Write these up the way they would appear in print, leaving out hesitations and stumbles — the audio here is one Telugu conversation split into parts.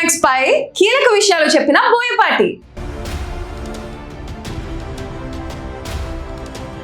క్లైమాక్స్ పై కీలక విషయాలు చెప్పిన బోయపాటి.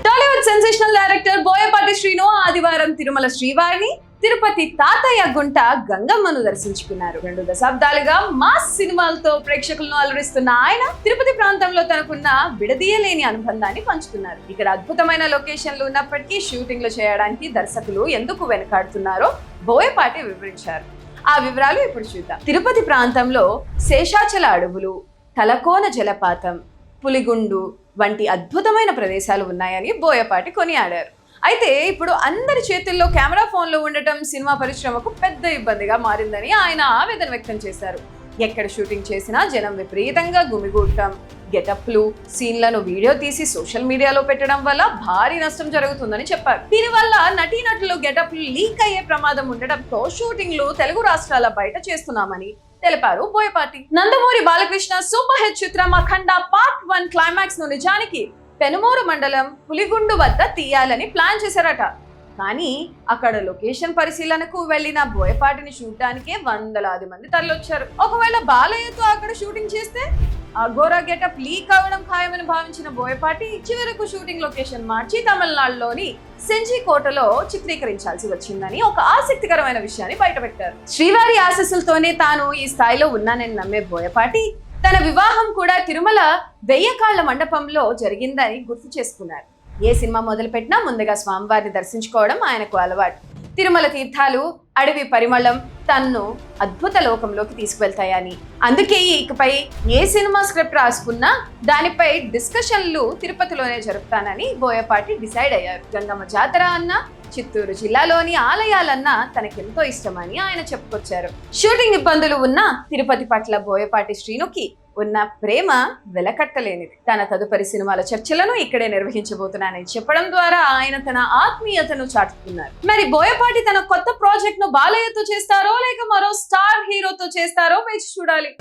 టాలీవుడ్ సెన్సేషనల్ డైరెక్టర్ బోయపాటి శ్రీను ఆదివారం తిరుమల శ్రీవారిని, తిరుపతి తాతయ్య గుంట గంగమ్మను దర్శించుకున్నారు. 2 దశాబ్దాలుగా మాస్ సినిమాలతో ప్రేక్షకులను అలరిస్తున్న ఆయన తిరుపతి ప్రాంతంలో తనకున్న విడదీయలేని అనుబంధాన్ని పంచుతున్నారు. ఇక్కడ అద్భుతమైన లొకేషన్లు ఉన్నప్పటికీ షూటింగ్లు చేయడానికి దర్శకులు ఎందుకు వెనకాడుతున్నారో బోయపాటి వివరించారు. ఆ వివరాలు ఇప్పుడు చూద్దాం. తిరుపతి ప్రాంతంలో శేషాచల అడవులు, తలకోన జలపాతం, పులిగుండు వంటి అద్భుతమైన ప్రదేశాలు ఉన్నాయని బోయపాటి కొనియాడారు. అయితే ఇప్పుడు అందరి చేతుల్లో కెమెరా ఫోన్లు ఉండటం సినిమా పరిశ్రమకు పెద్ద ఇబ్బందిగా మారిందని ఆయన ఆవేదన వ్యక్తం చేశారు. ఎక్కడ షూటింగ్ చేసినా జనం విపరీతంగా గుమిగూడటం, గెటప్లు, సీన్లను వీడియో తీసి సోషల్ మీడియాలో పెట్టడం వల్ల భారీ నష్టం జరుగుతుందని చెప్పారు. దీనివల్ల నటీనటులు గెటప్లు లీక్ అయ్యే ప్రమాదం ఉండడంతో షూటింగ్లు తెలుగు రాష్ట్రాల బయట చేస్తున్నామని తెలిపారు బోయపాటి. నందమూరి బాలకృష్ణ సూపర్ హిట్ చిత్రం అఖండ పార్ట్ 1 క్లైమాక్స్ ను నిజానికి పెనుమూరు మండలం పులిగుండు వద్ద తీయాలని ప్లాన్ చేశారట. కానీ అక్కడ లొకేషన్ పరిశీలనకు వెళ్లిన బోయపాటిని చూడటానికే వందలాది మంది తరలొచ్చారు. ఒకవేళ బాలయ్యతో అక్కడ షూటింగ్ చేస్తే అఘోరా గెటప్ లీక్ అవడం ఖాయమని భావించిన బోయపాటి చివరకు షూటింగ్ లొకేషన్ మార్చి తమిళనాడులోని సెంజికోటలో చిత్రీకరించాల్సి వచ్చిందని ఒక ఆసక్తికరమైన విషయాన్ని బయటపెట్టారు. శ్రీవారి ఆశీస్సులతోనే తాను ఈ స్థాయిలో ఉన్నానని నమ్మే బోయపాటి తన వివాహం కూడా తిరుమల 1000 కాళ్ల మండపంలో జరిగిందని గుర్తు చేసుకున్నారు. ఏ సినిమా మొదలుపెట్టినా ముందుగా స్వామివారిని దర్శించుకోవడం ఆయనకు అలవాటు. తిరుమల తీర్థాలు, అడవి పరిమళం తన్ను అద్భుత లోకంలోకి తీసుకువెళ్తాయని, అందుకే ఇకపై ఏ సినిమా స్క్రిప్ట్ రాసుకున్నా దానిపై డిస్కషన్లు తిరుపతిలోనే జరుపుతానని బోయపాటి డిసైడ్ అయ్యారు. గంగమ్మ జాతర అన్న, చిత్తూరు జిల్లాలోని ఆలయాలన్నా తనకెంతో ఇష్టమని ఆయన చెప్పుకొచ్చారు. షూటింగ్ ఇబ్బందులు ఉన్న తిరుపతి పట్ల బోయపాటి శ్రీనుకి ఉన్న ప్రేమ వెలకట్టలేనిది. తన తదుపరి సినిమాల చర్చలను ఇక్కడే నిర్వహించబోతున్నానని చెప్పడం ద్వారా ఆయన తన ఆత్మీయతను చాటుకున్నారు. మరి బోయపాటి తన కొత్త ప్రాజెక్ట్ ను బాలయ్యతో చేస్తారో లేక మరో స్టార్ హీరోతో చేస్తారో వేచి చూడాలి.